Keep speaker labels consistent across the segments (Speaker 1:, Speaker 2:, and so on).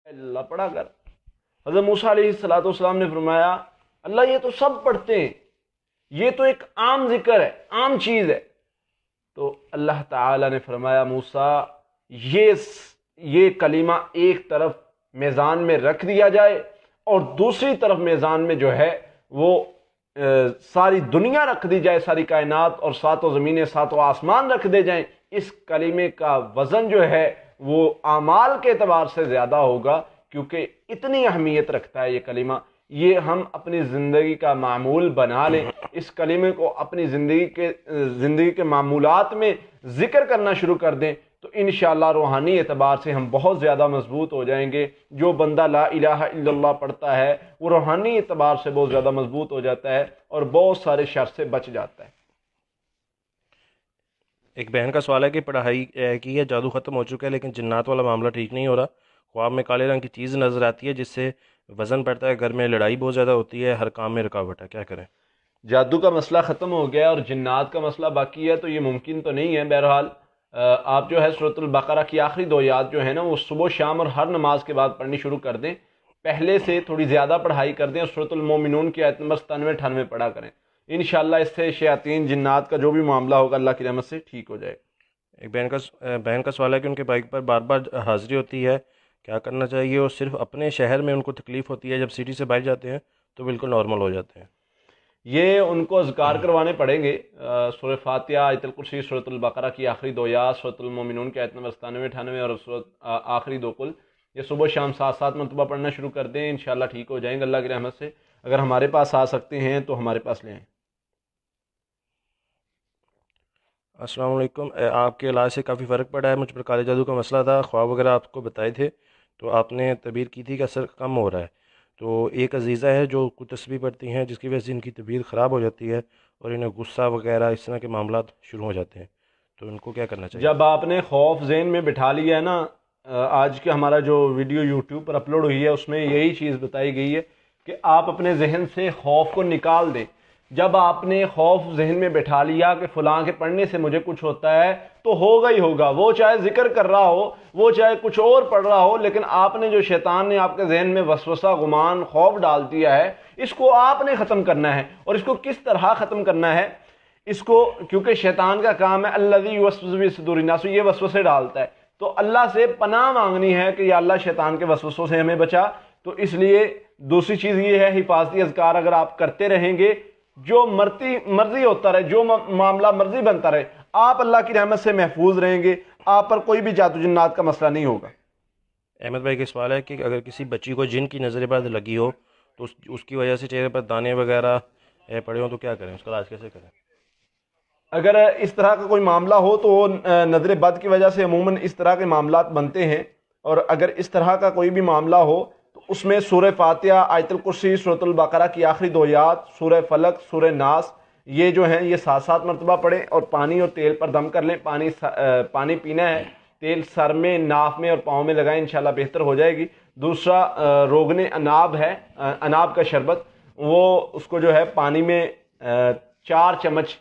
Speaker 1: اللہ پڑھا کر۔ حضرت موسیٰ علیہ السلام نے فرمایا اللہ یہ تو سب پڑھتے ہیں، یہ تو ایک عام ذکر ہے، عام چیز ہے۔ تو اللہ تعالی نے فرمایا موسیٰ یہ کلمہ ایک طرف میزان میں رکھ دیا جائے اور دوسری طرف میزان میں جو ہے وہ ساری دنیا رکھ دی جائے، ساری کائنات، اور ساتوں زمینیں ساتوں آسمان رکھ دے جائیں، اس کلمے کا وزن جو ہے وہ اعمال کے اعتبار سے زیادہ ہوگا، کیونکہ اتنی اہمیت رکھتا ہے یہ کلمہ۔ یہ ہم اپنی زندگی کا معمول بنا لیں، اس کلمے کو اپنی زندگی کے معمولات میں ذکر کرنا شروع کر دیں، تو انشاءاللہ روحانی اعتبار سے ہم بہت زیادہ مضبوط ہو جائیں گے۔ جو بندہ لا الہ الا اللہ پڑھتا ہے وہ روحانی اعتبار سے بہت زیادہ مضبوط ہو جاتا ہے اور بہت سارے شر سے بچ جاتا ہے۔
Speaker 2: ایک بہن کا سوال ہے کہ پڑھائی کی ہے، جادو ختم ہو چکا ہے لیکن جنات والا معاملہ ٹھیک نہیں ہو رہا، خواب میں کالے رنگ کی چیز نظر آتی ہے جس سے وزن بڑھتا ہے، گھر میں لڑائی بہت زیادہ ہوتی ہے، ہر کام میں رکاوٹ ہے، کیا کریں؟
Speaker 1: جادو کا مسئلہ ختم ہو گیا اور جنات کا مسئلہ باقی ہے تو یہ ممکن تو نہیں ہے۔ بہرحال آپ جو ہے سورۃ البقرہ کی آخری 2 آیات جو ہے نا وہ صبح و شام اور ہر نماز کے بعد پڑھنی شروع کر دیں، پہلے سے تھوڑی زیادہ پڑھائی کر دیں اور سورۃ المومنون کی آیت نمبر 97-98 پڑھا کریں، انشاءاللہ اس سے شیاطین جنات کا جو بھی معاملہ ہوگا اللہ کی رحمت سے ٹھیک ہو جائے۔
Speaker 2: ایک بہن کا سوال ہے کہ ان کے بائک پر بار بار حاضری ہوتی ہے، کیا کرنا چاہیے؟ اور صرف اپنے شہر میں ان کو تکلیف ہوتی ہے، جب سٹی سے باہر جاتے ہیں تو بالکل نارمل ہو جاتے ہیں۔
Speaker 1: یہ ان کو اذکار کروانے پڑیں گے، سورہ فاتحہ، آیت الکرسی، سورۃ البقرہ کی آخری 2 آیات، سورۃ المومنون کی آیت نمبر 97-98 اور آخری 2 کل، یہ صبح و شام 7 مرتبہ پڑھنا شروع کر دیں، انشاءاللہ ٹھیک ہو جائیں گے اللہ کی رحمت سے۔ اگر ہمارے پاس آ سکتے ہیں تو ہمارے پاس لے آئیں۔
Speaker 2: السلام علیکم، آپ کے علاج سے کافی فرق پڑا ہے، مجھ پر کالے جادو کا مسئلہ تھا، خواب وغیرہ آپ کو بتائے تھے تو آپ نے تعبیر کی تھی کہ اثر کم ہو رہا ہے، تو ایک عزیزہ ہے جو کچھ تسبیح پڑھتی ہیں جس کی وجہ سے ان کی طبیعت خراب ہو جاتی ہے اور انہیں غصہ وغیرہ اس طرح کے معاملات شروع ہو جاتے ہیں، تو ان کو کیا کرنا چاہیے؟
Speaker 1: جب آپ نے خوف ذہن میں بٹھا لیا ہے نا، آج کے ہمارا جو ویڈیو یوٹیوب پر اپلوڈ ہوئی ہے اس میں یہی چیز بتائی گئی ہے کہ آپ اپنے ذہن سے خوف کو نکال دیں۔ جب آپ نے خوف ذہن میں بٹھا لیا کہ فلاں کے پڑھنے سے مجھے کچھ ہوتا ہے تو ہوگا ہی ہوگا، وہ چاہے ذکر کر رہا ہو، وہ چاہے کچھ اور پڑھ رہا ہو، لیکن آپ نے جو شیطان نے آپ کے ذہن میں وسوسہ، گمان، خوف ڈال دیا ہے، اس کو آپ نے ختم کرنا ہے۔ اور اس کو کس طرح ختم کرنا ہے؟ اس کو، کیونکہ شیطان کا کام ہے الذی یوسوس فی صدور الناس، یہ وسوسے ڈالتا ہے، تو اللہ سے پناہ مانگنی ہے کہ یا اللہ شیطان کے وسوسوں سے ہمیں بچا۔ تو اس لیے دوسری چیز یہ ہے حفاظتی اذکار اگر آپ کرتے رہیں گے، جو مرضی ہوتا رہے، جو معاملہ مرضی بنتا رہے، آپ اللہ کی رحمت سے محفوظ رہیں گے، آپ پر کوئی بھی جادو جنات کا مسئلہ نہیں ہوگا۔
Speaker 2: احمد بھائی کا سوال ہے کہ اگر کسی بچی کو جن کی نظر بد لگی ہو تو اس کی وجہ سے چہرے پر دانے وغیرہ پڑے ہوں تو کیا کریں، اس کا علاج کیسے کریں؟
Speaker 1: اگر اس طرح کا کوئی معاملہ ہو تو نظر بد کی وجہ سے عموماً اس طرح کے معاملات بنتے ہیں، اور اگر اس طرح کا کوئی بھی معاملہ ہو تو اس میں سورہ فاتحہ، آیت الکرسی، سورۃ البقرہ کی آخری 2 آیات، سورہ فلق، سورہ ناس، یہ جو ہیں یہ 7 مرتبہ پڑھیں اور پانی اور تیل پر دم کر لیں۔ پانی پینا ہے، تیل سر میں، ناف میں اور پاؤں میں لگائیں، انشاءاللہ بہتر ہو جائے گی۔ دوسرا روغن اناب ہے، اناب کا شربت، وہ اس کو جو ہے پانی میں 4 چمچ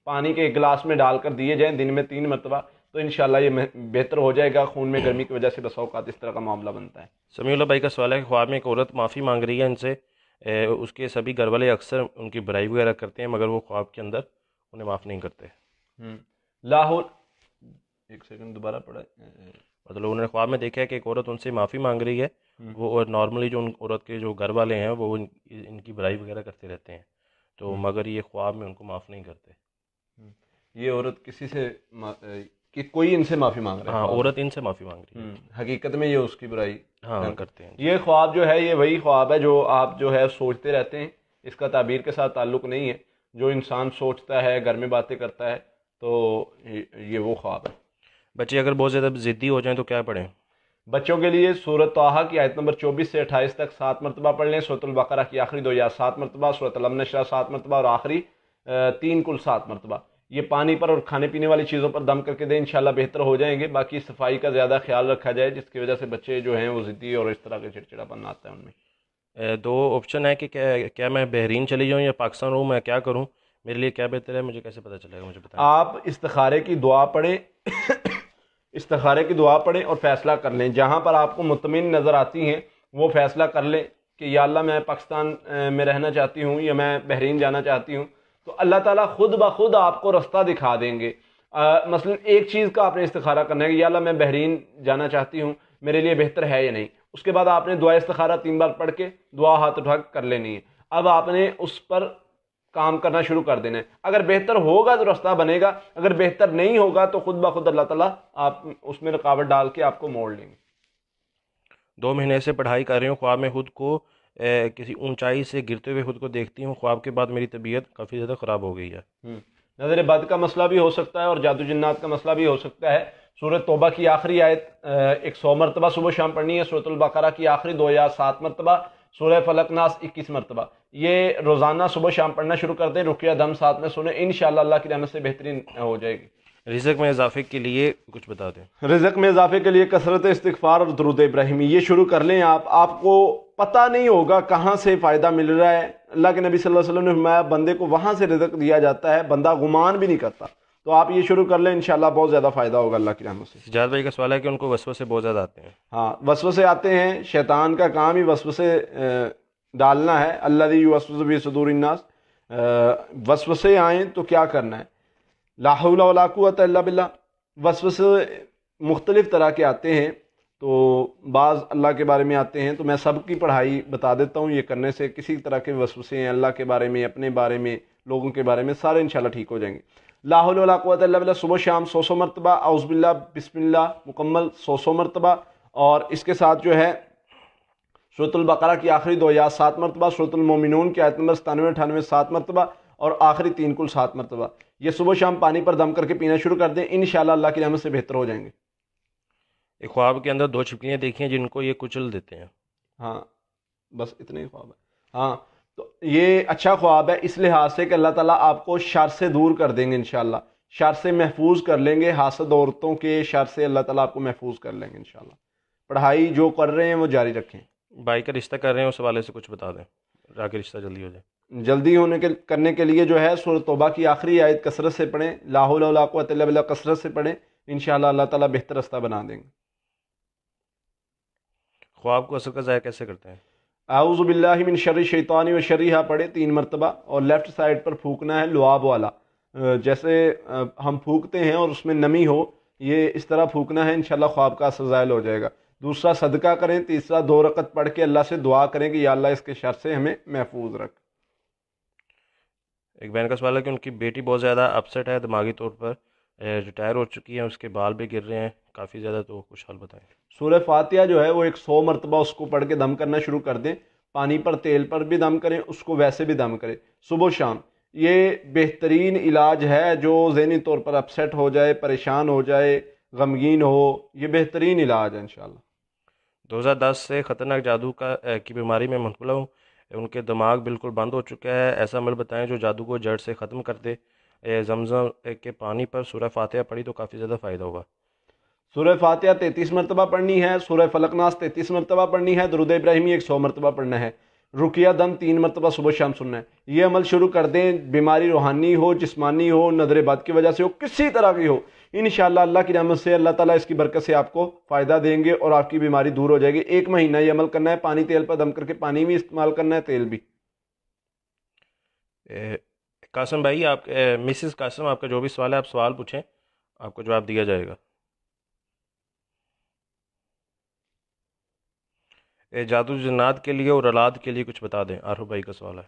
Speaker 1: پانی کے ایک گلاس میں ڈال کر دیے جائیں دن میں 3 مرتبہ، تو انشاءاللہ یہ بہتر ہو جائے گا۔ خون میں گرمی کی وجہ سے بسا اوقات اس طرح کا معاملہ بنتا ہے۔
Speaker 2: سمیع اللہ بھائی کا سوال ہے کہ خواب میں ایک عورت معافی مانگ رہی ہے ان سے، اس کے سبھی گھر والے اکثر ان کی برائی وغیرہ کرتے ہیں مگر وہ خواب کے اندر انہیں معاف نہیں کرتے۔
Speaker 1: لاہور، ایک سیکنڈ دوبارہ پڑھا۔
Speaker 2: مطلب انہوں نے خواب میں دیکھا ہے کہ ایک عورت ان سے معافی مانگ رہی ہے، وہ نارملی جو ان عورت کے جو گھر والے ہیں وہ ان کی برائی وغیرہ کرتے رہتے ہیں، تو مگر یہ خواب میں ان کو معاف نہیں کرتے۔
Speaker 1: یہ عورت کسی سے کہ کوئی ان سے معافی مانگ رہا ہے؟
Speaker 2: ہاں، عورت ان سے معافی مانگ رہی ہے،
Speaker 1: حقیقت میں یہ اس کی برائی
Speaker 2: کرتے ہیں۔
Speaker 1: یہ خواب جو ہے یہ وہی خواب ہے جو آپ جو ہے سوچتے رہتے ہیں، اس کا تعبیر کے ساتھ تعلق نہیں ہے۔ جو انسان سوچتا ہے، گھر میں باتیں کرتا ہے، تو یہ وہ خواب ہے۔
Speaker 2: بچے اگر بہت زیادہ ضدی ہو جائیں تو کیا پڑھیں؟
Speaker 1: بچوں کے لیے سورۃ طٰہٰ کی آیت نمبر 24 سے 28 تک 7 مرتبہ پڑھ لیں، سورۃ البقرہ کی آخری 2 آیات 7 مرتبہ، سورۃ الم نشرح 7 مرتبہ اور آخری 3 کل 7 مرتبہ۔ یہ پانی پر اور کھانے پینے والی چیزوں پر دم کر کے دیں، انشاءاللہ بہتر ہو جائیں گے۔ باقی صفائی کا زیادہ خیال رکھا جائے جس کی وجہ سے بچے جو ہیں وہ ضدی اور اس طرح کے چڑچڑاپن آتا ہے ان میں۔
Speaker 2: 2 آپشن ہے کہ کیا میں بحرین چلی جاؤں یا پاکستان رہوں، میں کیا کروں، میرے لیے کیا بہتر ہے، مجھے کیسے پتہ چلے گا، مجھے بتائیں۔
Speaker 1: آپ استخارے کی دعا پڑھیں استخارے کی دعا پڑھیں اور فیصلہ کر لیں، جہاں پر آپ کو مطمئن نظر آتی ہیں وہ فیصلہ کر لیں کہ یا اللہ میں پاکستان میں رہنا چاہتی ہوں یا میں بحرین جانا چاہتی ہوں، تو اللہ تعالیٰ خود بخود آپ کو رستہ دکھا دیں گے۔ مثلا ایک چیز کا آپ نے استخارہ کرنا ہے کہ یا اللہ میں بحرین جانا چاہتی ہوں، میرے لیے بہتر ہے یا نہیں، اس کے بعد آپ نے دعا استخارہ 3 بار پڑھ کے دعا ہاتھ اٹھا کر لینی ہے۔ اب آپ نے اس پر کام کرنا شروع کر دینا ہے، اگر بہتر ہوگا تو رستہ بنے گا، اگر بہتر نہیں ہوگا تو خود بخود اللہ تعالیٰ آپ اس میں رکاوٹ ڈال کے آپ کو موڑ لیں گے۔
Speaker 2: 2 مہینے سے پڑھائی کر رہی ہوں، خواب میں خود کو کسی اونچائی سے گرتے ہوئے خود کو دیکھتی ہوں، خواب کے بعد میری طبیعت کافی زیادہ خراب ہو گئی ہے۔
Speaker 1: نظر بد کا مسئلہ بھی ہو سکتا ہے اور جادو جنات کا مسئلہ بھی ہو سکتا ہے۔ سورہ توبہ کی آخری آیت 100 مرتبہ صبح شام پڑھنی ہے، سورۃ البقرہ کی آخری 2 یا 7 مرتبہ، سورہ فلق ناس 21 مرتبہ، یہ روزانہ صبح شام پڑھنا شروع کر دیں، رقیہ دم ساتھ میں سنیں، انشاءاللہ اللہ کی رحمت سے بہترین ہو جائے گی۔
Speaker 2: رزق میں اضافے کے لیے کچھ بتا دیں۔
Speaker 1: رزق میں اضافے کے لیے کثرت استغفار اور درود ابراہیمی یہ شروع کر لیں آپ کو پتہ نہیں ہوگا کہاں سے فائدہ مل رہا ہے۔ اللہ کے نبی صلی اللہ علیہ وسلم نے فرمایا بندے کو وہاں سے رزق دیا جاتا ہے، بندہ گمان بھی نہیں کرتا، تو آپ یہ شروع کر لیں، انشاءاللہ بہت زیادہ فائدہ ہوگا اللہ کی رحمت سے۔
Speaker 2: سجاد بھائی کا سوال ہے کہ ان کو وسوسے بہت زیادہ آتے ہیں۔
Speaker 1: ہاں، وسوسے آتے ہیں، شیطان کا کام ہی وسوسے ڈالنا ہے۔ الذی یوسوس فی صدور الناس، وسوسے آئیں تو کیا کرنا ہے؟ لا حول ولا قوۃ الا باللہ۔ وسوسے مختلف طرح کے آتے ہیں، تو بعض اللہ کے بارے میں آتے ہیں، تو میں سب کی پڑھائی بتا دیتا ہوں، یہ کرنے سے کسی طرح کے وسوسے ہیں اللہ کے بارے میں، اپنے بارے میں، لوگوں کے بارے میں، سارے انشاءاللہ ٹھیک ہو جائیں گے۔ لا حول ولا قوۃ الا باللہ صبح شام 100 مرتبہ، اعوذ باللہ بسم اللہ مکمل 100 مرتبہ، اور اس کے ساتھ جو ہے سورۃ البقرہ کی آخری 2 یا 7 مرتبہ، سورۃ المومنون کی آیت نمبر 97 98 7 مرتبہ، اور آخری 3 کل 7 مرتبہ، یہ صبح شام پانی پر دم کر کے پینا شروع کر دیں، انشاءاللہ اللہ کی رحمت سے بہتر ہو جائیں گے۔
Speaker 2: ایک خواب کے اندر 2 چھپکلیاں دیکھی ہیں جن کو یہ کچل دیتے ہیں۔
Speaker 1: ہاں، بس اتنے ہی خواب ہے۔ ہاں، تو یہ اچھا خواب ہے اس لحاظ سے کہ اللہ تعالیٰ آپ کو شر سے دور کر دیں گے، انشاءاللہ شر سے محفوظ کر لیں گے، حاسد عورتوں کے شر سے اللہ تعالیٰ آپ کو محفوظ کر لیں گے انشاءاللہ۔ پڑھائی جو کر رہے ہیں وہ جاری رکھیں۔
Speaker 2: بھائی کا رشتہ کر رہے ہیں، اس حوالے سے کچھ بتا دیں تاکہ رشتہ جلدی ہو جائے۔
Speaker 1: جلدی کرنے کے لیے جو ہے سورۃ توبہ کی آخری آیت کثرت سے پڑھیں، لا حول ولا قوۃ الا باللہ کثرت سے پڑھیں، انشاءاللہ اللہ تعالیٰ بہتر رستہ بنا دیں گے۔
Speaker 2: خواب کو اثر کا ضائع کیسے کرتے ہیں؟
Speaker 1: اعوذ باللہ من شر الشیطان و شرہ پڑھے 3 مرتبہ، اور لیفٹ سائڈ پر پھونکنا ہے لعاب والا، جیسے ہم پھونکتے ہیں اور اس میں نمی ہو، یہ اس طرح پھونکنا ہے، انشاءاللہ خواب کا اثر زائل ہو جائے گا۔ دوسرا صدقہ کریں، تیسرا 2 رکعت پڑھ کے اللہ سے دعا کریں کہ یا اللہ اس کے شر سے ہمیں محفوظ رکھ۔
Speaker 2: ایک بہن کا سوال ہے کہ ان کی بیٹی بہت زیادہ اپسیٹ ہے، دماغی طور پر ریٹائر ہو چکی ہے، اس کے بال بھی گر رہے ہیں کافی زیادہ، تو کچھ حل بتائیں۔
Speaker 1: سورہ فاتحہ جو ہے وہ 100 مرتبہ اس کو پڑھ کے دم کرنا شروع کر دیں، پانی پر تیل پر بھی دم کریں، اس کو ویسے بھی دم کریں صبح و شام۔ یہ بہترین علاج ہے، جو ذہنی طور پر اپسیٹ ہو جائے، پریشان ہو جائے، غمگین ہو، یہ بہترین علاج ہے انشاءاللہ۔
Speaker 2: 2010 سے خطرناک جادو کی بیماری میں مبتلا ہوں، ان کے دماغ بالکل بند ہو چکا ہے، ایسا عمل بتائیں جو جادو کو جڑ سے ختم کر دے۔ زمزم کے پانی پر سورہ فاتحہ پڑھی تو کافی زیادہ فائدہ ہوگا۔
Speaker 1: سورہ فاتحہ 33 مرتبہ پڑھنی ہے، سورہ فلق ناس 33 مرتبہ پڑھنی ہے، درود ابراہیمی 100 مرتبہ پڑھنا ہے، رقیہ دم 3 مرتبہ صبح شام سننا ہے۔ یہ عمل شروع کر دیں، بیماری روحانی ہو، جسمانی ہو، نظر بد کی وجہ سے ہو، کسی طرح کی ہو، انشاءاللہ اللہ کی رحمت سے اللہ تعالیٰ اس کی برکت سے آپ کو فائدہ دیں گے اور آپ کی بیماری دور ہو جائے گی۔ 1 مہینہ یہ عمل کرنا ہے، پانی تیل پر دم کر کے، پانی بھی استعمال کرنا ہے، تیل بھی۔
Speaker 2: قاسم بھائی، آپ مسز قاسم، آپ کا جو بھی سوال ہے آپ سوال پوچھیں، آپ کو جواب دیا جائے گا۔ جادو جنات کے لیے اور اولاد کے لیے کچھ بتا دیں، عارف بھائی کا سوال ہے۔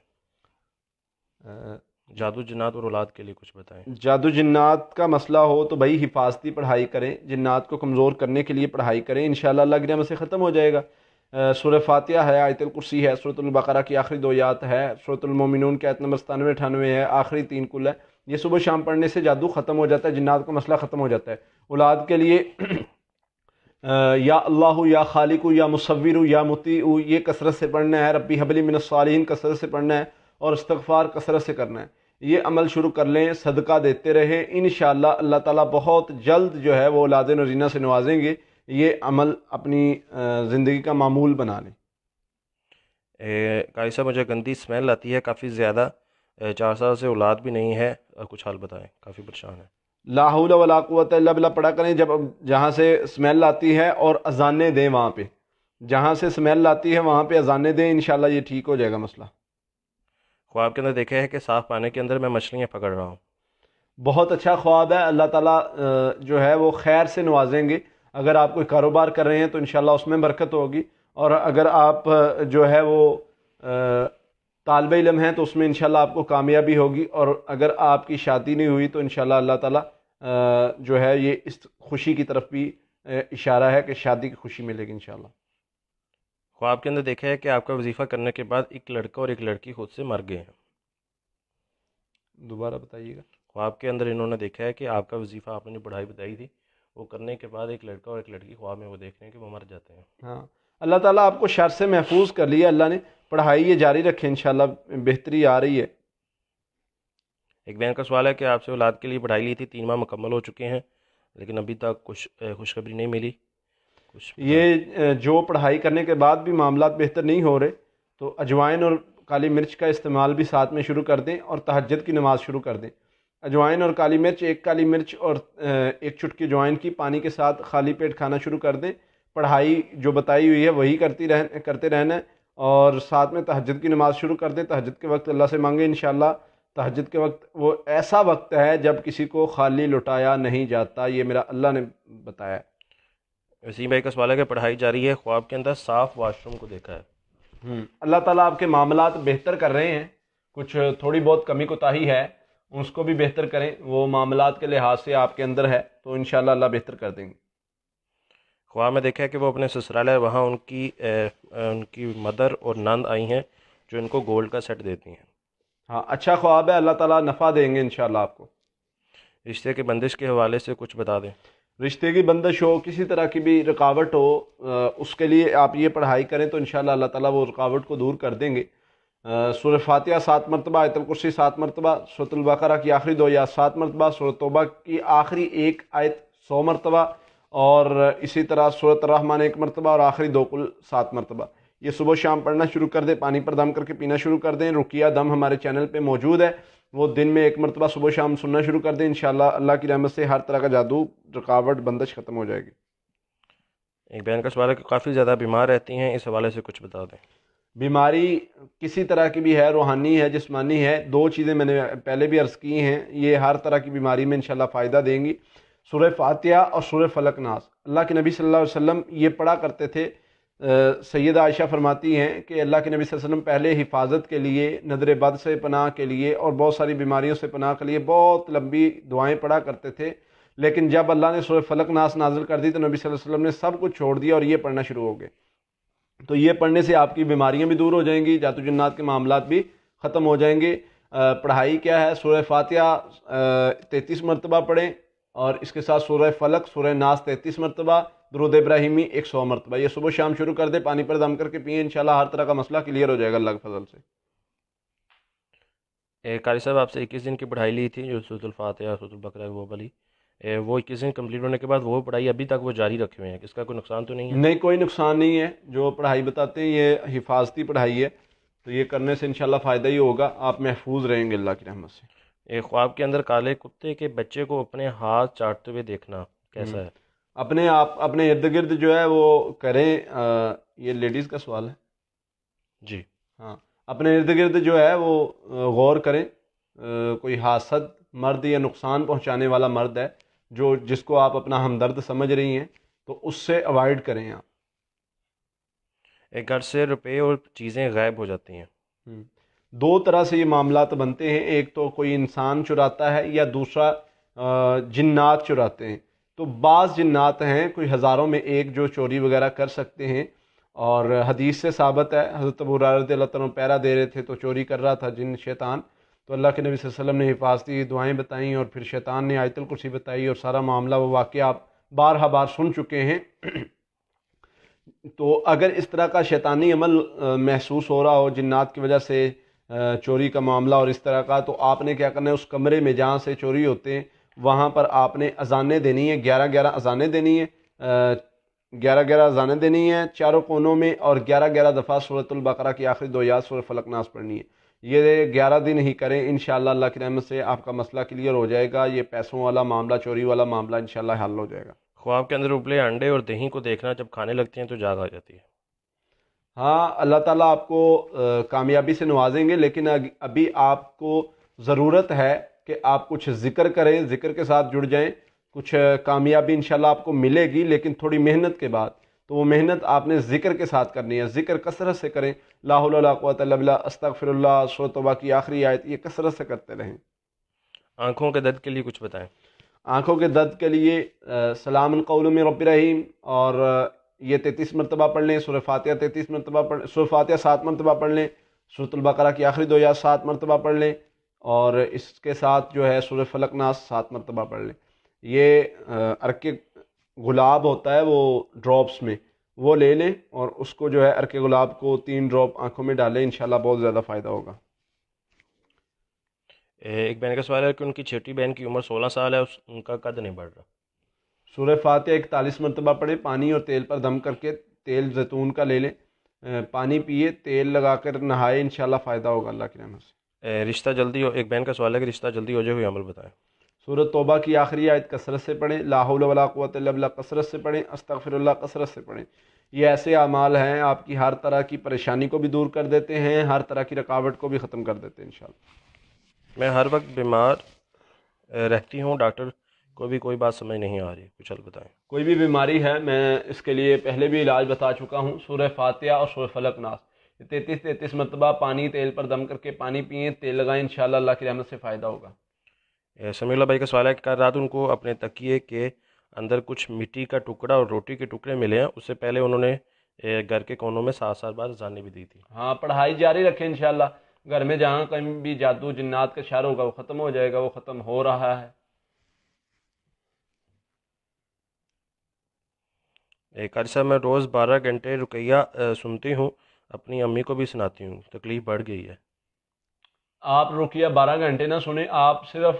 Speaker 2: جادو جنات اور اولاد کے لیے کچھ بتائیں۔
Speaker 1: جادو جنات کا مسئلہ ہو تو بھائی حفاظتی پڑھائی کریں، جنات کو کمزور کرنے کے لیے پڑھائی کریں، انشاءاللہ اللہ کی رحمت سے ختم ہو جائے گا۔ سورہ فاتحہ ہے، آیت الکرسی ہے، سورۃ البقرہ کی آخری 2 آیات ہے، سورۃ المومنون کی آیت نمبر 97 98 ہے، آخری 3 کل ہے۔ یہ صبح شام پڑھنے سے جادو ختم ہو جاتا ہے، جنات کا مسئلہ ختم ہو جاتا ہے۔ اولاد کے لیے یا اللہ یا خالق یا مصور یا مطیع، یہ کثرت سے پڑھنا ہے، ربی حب لی من الصالحین کثرت سے پڑھنا ہے، اور استغفار کثرت سے کرنا ہے۔ یہ عمل شروع کر لیں، صدقہ دیتے رہیں، انشاءاللہ اللہ تعالیٰ بہت جلد جو ہے وہ اولاد نرینہ سے نوازیں گے۔ یہ عمل اپنی زندگی کا معمول بنا لیں۔
Speaker 2: قاری صاحب، مجھے گندی اسمیل آتی ہے کافی زیادہ، 4 سال سے اولاد بھی نہیں ہے، کچھ حال بتائیں، کافی پریشان ہے۔
Speaker 1: لا حول ولا قوت الا باللہ پڑھا کریں جب جہاں سے اسمیل آتی ہے، اور اذانیں دیں وہاں پہ، جہاں سے اسمیل آتی ہے وہاں پہ اذانیں دیں، انشاءاللہ یہ ٹھیک ہو جائے گا مسئلہ۔
Speaker 2: خواب کے اندر دیکھا ہے کہ صاف پانی کے اندر میں مچھلیاں پکڑ رہا ہوں۔
Speaker 1: بہت اچھا خواب ہے، اللہ تعالیٰ جو ہے وہ خیر سے نوازیں گے۔ اگر آپ کوئی کاروبار کر رہے ہیں تو انشاءاللہ اس میں برکت ہوگی، اور اگر آپ جو ہے وہ طالب علم ہیں تو اس میں انشاءاللہ آپ کو کامیابی ہوگی، اور اگر آپ کی شادی نہیں ہوئی تو انشاءاللہ اللہ تعالیٰ جو ہے یہ اس خوشی کی طرف بھی اشارہ ہے کہ شادی کی خوشی ملے گی انشاءاللہ۔
Speaker 2: خواب کے اندر دیکھا ہے کہ آپ کا وظیفہ کرنے کے بعد ایک لڑکا اور ایک لڑکی خود سے مر گئے ہیں۔
Speaker 1: دوبارہ بتائیے گا۔
Speaker 2: خواب کے اندر انہوں نے دیکھا ہے کہ آپ کا وظیفہ، آپ نے جو پڑھائی بتائی تھی وہ کرنے کے بعد ایک لڑکا اور ایک لڑکی خواب میں وہ دیکھ رہے ہیں کہ وہ مر جاتے ہیں۔
Speaker 1: ہاں، اللہ تعالیٰ آپ کو شر سے محفوظ کر لیا اللہ نے، پڑھائی یہ جاری رکھیں انشاءاللہ، بہتری آ رہی ہے۔
Speaker 2: ایک بہن کا سوال ہے کہ آپ سے اولاد کے لیے پڑھائی لی تھی، 3 ماہ مکمل ہو چکے ہیں لیکن ابھی تک کچھ خوشخبری نہیں ملی۔ کچھ
Speaker 1: یہ جو پڑھائی کرنے کے بعد بھی معاملات بہتر نہیں ہو رہے تو اجوائن اور کالی مرچ کا استعمال بھی ساتھ میں شروع کر دیں، اور تہجد کی نماز شروع کر دیں۔ اجوائن اور کالی مرچ، ایک کالی مرچ اور ایک چٹکی اجوائن کی پانی کے ساتھ خالی پیٹ کھانا شروع کر دیں۔ پڑھائی جو بتائی ہوئی ہے وہی کرتے رہنا ہے، اور ساتھ میں تہجد کی نماز شروع کر دیں۔ تہجد کے وقت اللہ سے مانگیں انشاءاللہ۔ تہجد کے وقت وہ ایسا وقت ہے جب کسی کو خالی لٹایا نہیں جاتا، یہ میرا اللہ نے بتایا ہے۔
Speaker 2: وسیم بھائی کا سوال ہے کہ پڑھائی جاری ہے، خواب کے اندر صاف واش روم کو دیکھا ہے۔
Speaker 1: اللہ تعالیٰ آپ کے معاملات بہتر کر رہے ہیں، کچھ تھوڑی بہت کمی کوتاہی ہے اس کو بھی بہتر کریں، وہ معاملات کے لحاظ سے آپ کے اندر ہے تو انشاءاللہ اللہ بہتر کر دیں گے۔
Speaker 2: خواب میں دیکھا ہے کہ وہ اپنے سسرال ہے، وہاں ان کی مدر اور نند آئی ہیں جو ان کو گولڈ کا سیٹ دیتی ہیں۔
Speaker 1: ہاں، اچھا خواب ہے، اللہ تعالیٰ نفع دیں گے انشاءاللہ آپ کو۔
Speaker 2: رشتے کے بندش کے حوالے سے کچھ بتا دیں۔
Speaker 1: رشتے کی بندش ہو، کسی طرح کی بھی رکاوٹ ہو، اس کے لیے آپ یہ پڑھائی کریں تو انشاءاللہ اللہ تعالیٰ وہ رکاوٹ کو دور کر دیں گے۔ سورہ فاتحہ 7 مرتبہ، آیت الکرسی 7 مرتبہ، سورۃ البقرہ کی آخری 2 آیات 7 مرتبہ، سورۃ توبہ کی آخری 1 آیت 100 مرتبہ، اور اسی طرح سورۃ الرحمن 1 مرتبہ، اور آخری 2 کل 7 مرتبہ۔ یہ صبح شام پڑھنا شروع کر دیں، پانی پر دم کر کے پینا شروع کر دیں۔ رقیہ دم ہمارے چینل پہ موجود ہے، وہ دن میں 1 مرتبہ صبح شام سننا شروع کر دیں، انشاءاللہ اللہ کی رحمت سے ہر طرح کا جادو، رکاوٹ، بندش ختم ہو جائے گی۔
Speaker 2: ایک بہن کا سوال ہے کہ کافی زیادہ بیمار رہتی ہیں، اس حوالے سے کچھ بتا دیں۔
Speaker 1: بیماری کسی طرح کی بھی ہے، روحانی ہے، جسمانی ہے، 2 چیزیں میں نے پہلے بھی عرض کی ہیں، یہ ہر طرح کی بیماری میں انشاءاللہ فائدہ دیں گی۔ سورہ فاتحہ اور سورہ فلق ناس، اللہ کے نبی صلی اللہ علیہ وسلم یہ پڑھا کرتے تھے۔ سیدہ عائشہ فرماتی ہیں کہ اللہ کے نبی صلی اللہ علیہ وسلم پہلے حفاظت کے لیے، نظر بد سے پناہ کے لیے، اور بہت ساری بیماریوں سے پناہ کے لیے بہت لمبی دعائیں پڑھا کرتے تھے، لیکن جب اللہ نے سورہ فلق ناس نازل کر دی تو نبی صلی اللہ علیہ وسلم نے سب کچھ چھوڑ دیا اور یہ پڑھنا شروع ہو گئے۔ تو یہ پڑھنے سے آپ کی بیماریاں بھی دور ہو جائیں گی، جادو جنات کے معاملات بھی ختم ہو جائیں گے۔ پڑھائی کیا ہے؟ سورہ فاتحہ 33 مرتبہ پڑھیں، اور اس کے ساتھ سورہ فلق، سورہ ناس 33 مرتبہ، درود ابراہیمی 100 مرتبہ۔ یہ صبح شام شروع کر دیں، پانی پر دم کر کے پئیں، انشاءاللہ ہر طرح کا مسئلہ کلیئر ہو جائے گا اللہ کے فضل سے۔
Speaker 2: قاری صاحب آپ سے 21 دن کی پڑھائی لی تھی، جو سورۃ الفاتحہ، سورۃ البقرہ وہ والی، وہ 21 دن کمپلیٹ ہونے کے بعد وہ پڑھائی ابھی تک وہ جاری رکھے ہوئے ہیں، اس کا کوئی نقصان تو نہیں ہے؟
Speaker 1: نہیں، کوئی نقصان نہیں ہے، جو پڑھائی بتاتے ہیں یہ حفاظتی پڑھائی ہے، تو یہ کرنے سے انشاءاللہ فائدہ ہی ہوگا، آپ محفوظ رہیں گے اللہ کی رحمت سے۔
Speaker 2: ایک خواب کے اندر کالے کتے کے بچے کو اپنے ہاتھ چاٹتے ہوئے دیکھنا کیسا ہے؟
Speaker 1: اپنے ارد گرد جو ہے وہ کریں، یہ لیڈیز کا سوال ہے
Speaker 2: جی
Speaker 1: ہاں، اپنے ارد گرد جو ہے وہ غور کریں، کوئی حاسد مرد یا نقصان پہنچانے والا مرد ہے جس کو آپ اپنا ہمدرد سمجھ رہی ہیں تو اس سے اوائڈ کریں آپ۔
Speaker 2: ایک گھر سے روپے اور چیزیں غائب ہو جاتی ہیں۔
Speaker 1: 2 طرح سے یہ معاملات بنتے ہیں، ایک تو کوئی انسان چراتا ہے یا دوسرا جنات چراتے ہیں۔ تو بعض جنات ہیں، کوئی ہزاروں میں ایک جو چوری وغیرہ کر سکتے ہیں، اور حدیث سے ثابت ہے، حضرت ابو ہریرہ رضی اللہ تعالیٰ عنہ پہرا دے رہے تھے تو چوری کر رہا تھا جن شیطان، تو اللہ کے نبی صلی اللہ علیہ وسلم نے حفاظتی دعائیں بتائیں، اور پھر شیطان نے آیت الکرسی بتائی، اور سارا معاملہ وہ واقعہ آپ بار سن چکے ہیں۔ تو اگر اس طرح کا شیطانی عمل محسوس ہو رہا ہو جنات کی وجہ سے، چوری کا معاملہ اور اس طرح کا، تو آپ نے کیا کرنا ہے، اس کمرے میں جہاں سے چوری ہوتے ہیں وہاں پر آپ نے اذانیں دینی ہیں، 11 اذانیں دینی ہیں، 11 اذانیں دینی ہیں چاروں کونوں میں، اور 11 دفعہ سورۃ البقرہ کی آخری 2 آیات سورہ فلق ناس پڑھنی ہے۔ یہ 11 دن ہی کریں، انشاءاللہ اللہ کی رحمت سے آپ کا مسئلہ کلیئر ہو جائے گا، یہ پیسوں والا معاملہ، چوری والا معاملہ انشاءاللہ حل ہو جائے گا۔
Speaker 2: خواب کے اندر ابلے انڈے اور دہی کو دیکھنا، جب کھانے لگتے ہیں تو جاگ آ جاتی ہے۔
Speaker 1: ہاں، اللہ تعالیٰ آپ کو کامیابی سے نوازیں گے، لیکن ابھی آپ کو ضرورت ہے کہ آپ کچھ ذکر کریں، ذکر کے ساتھ جڑ جائیں، کچھ کامیابی انشاءاللہ آپ کو ملے گی، لیکن تھوڑی محنت کے بعد۔ تو وہ محنت آپ نے ذکر کے ساتھ کرنی ہے، ذکر کثرت سے کریں، لا حول ولا قوت الا باللہ، استغفر اللہ، سورۃ توبہ کی آخری آیت، یہ کثرت سے کرتے رہیں۔
Speaker 2: آنکھوں کے درد کے لیے کچھ بتائیں۔
Speaker 1: آنکھوں کے درد کے لیے سلام قول من رب رحیم، اور یہ 33 مرتبہ پڑھ لیں، سورہ فاتحہ 33 مرتبہ پڑھ، سورہ فاتحہ 7 مرتبہ پڑھ لیں، سورۃ البقرہ کی آخری 2 آیات 7 مرتبہ پڑھ لیں، اور اس کے ساتھ جو ہے سورہ فلق ناس 7 مرتبہ پڑھ لیں۔ یہ عرق گلاب ہوتا ہے وہ ڈراپس میں، وہ لے لیں اور اس کو جو ہے عرق گلاب کو 3 ڈراپ آنکھوں میں ڈالیں، انشاءاللہ بہت زیادہ فائدہ ہوگا۔
Speaker 2: ایک بہن کا سوال ہے کہ ان کی چھوٹی بہن کی عمر 16 سال ہے، ان کا قد نہیں بڑھ رہا۔
Speaker 1: سورہ فاتحہ 41 مرتبہ پڑھیں، پانی اور تیل پر دم کر کے، تیل زیتون کا لے لیں، پانی پیئے، تیل لگا کر نہائے، انشاءاللہ فائدہ ہوگا اللہ کی رحمت سے۔
Speaker 2: رشتہ جلدی ہو، ایک بہن کا سوال ہے کہ رشتہ جلدی ہو جائے ہوئے عمل بتائیں۔
Speaker 1: سورۃ توبہ کی آخری آیت کثرت سے پڑھیں، لا حول ولا قوت الا باللہ کثرت سے پڑھیں، استغفر اللہ کثرت سے پڑھیں۔ یہ ایسے اعمال ہیں آپ کی ہر طرح کی پریشانی کو بھی دور کر دیتے ہیں، ہر طرح کی رکاوٹ کو بھی ختم کر دیتے ہیں انشاءاللہ۔
Speaker 2: میں ہر وقت بیمار رہتی ہوں، ڈاکٹر کو بھی کوئی بات سمجھ نہیں آ رہی، کچھ حل بتائیں۔
Speaker 1: کوئی بھی بیماری ہے، میں اس کے لیے پہلے بھی علاج بتا چکا ہوں، سورہ فاتحہ اور سورہ فلق ناس 33 مرتبہ پانی تیل پر دم کر کے پانی پئیں، تیل لگائیں، انشاءاللہ اللہ کی رحمت سے فائدہ ہوگا۔
Speaker 2: سمیع اللہ بھائی کا سوال ہے کہ کل رات ان کو اپنے تکیے کے اندر کچھ مٹی کا ٹکڑا اور روٹی کے ٹکڑے ملے ہیں، اس سے پہلے انہوں نے گھر کے کونوں میں 7 بار اذانیں بھی دی تھی۔
Speaker 1: ہاں، پڑھائی جاری رکھیں انشاءاللہ، گھر میں جہاں کہیں بھی جادو جنات کا شر ہوگا وہ ختم ہو جائے گا، وہ ختم ہو رہا ہے۔
Speaker 2: قاری صاحب میں روز 12 گھنٹے رقیہ سنتی ہوں، اپنی امی کو بھی سناتی ہوں، تکلیف بڑھ گئی ہے۔
Speaker 1: آپ رقیہ 12 گھنٹے نہ سنیں، آپ صرف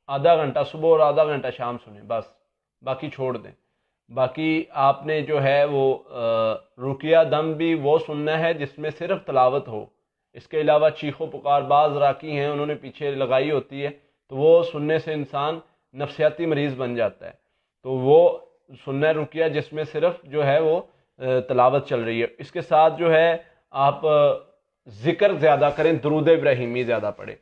Speaker 1: آدھا گھنٹہ صبح اور آدھا گھنٹہ شام سنیں، بس باقی چھوڑ دیں۔ باقی آپ نے جو ہے وہ رقیہ دم بھی وہ سننا ہے جس میں صرف تلاوت ہو، اس کے علاوہ چیخ و پکار، بعض راکی ہیں انہوں نے پیچھے لگائی ہوتی ہے، تو وہ سننے سے انسان نفسیاتی مریض بن جاتا ہے، تو وہ سننا رقیہ جس میں صرف جو ہے وہ تلاوت چل رہی ہے۔ اس کے ساتھ جو ہے آپ ذکر زیادہ کریں، درود ابراہیمی زیادہ پڑھیں،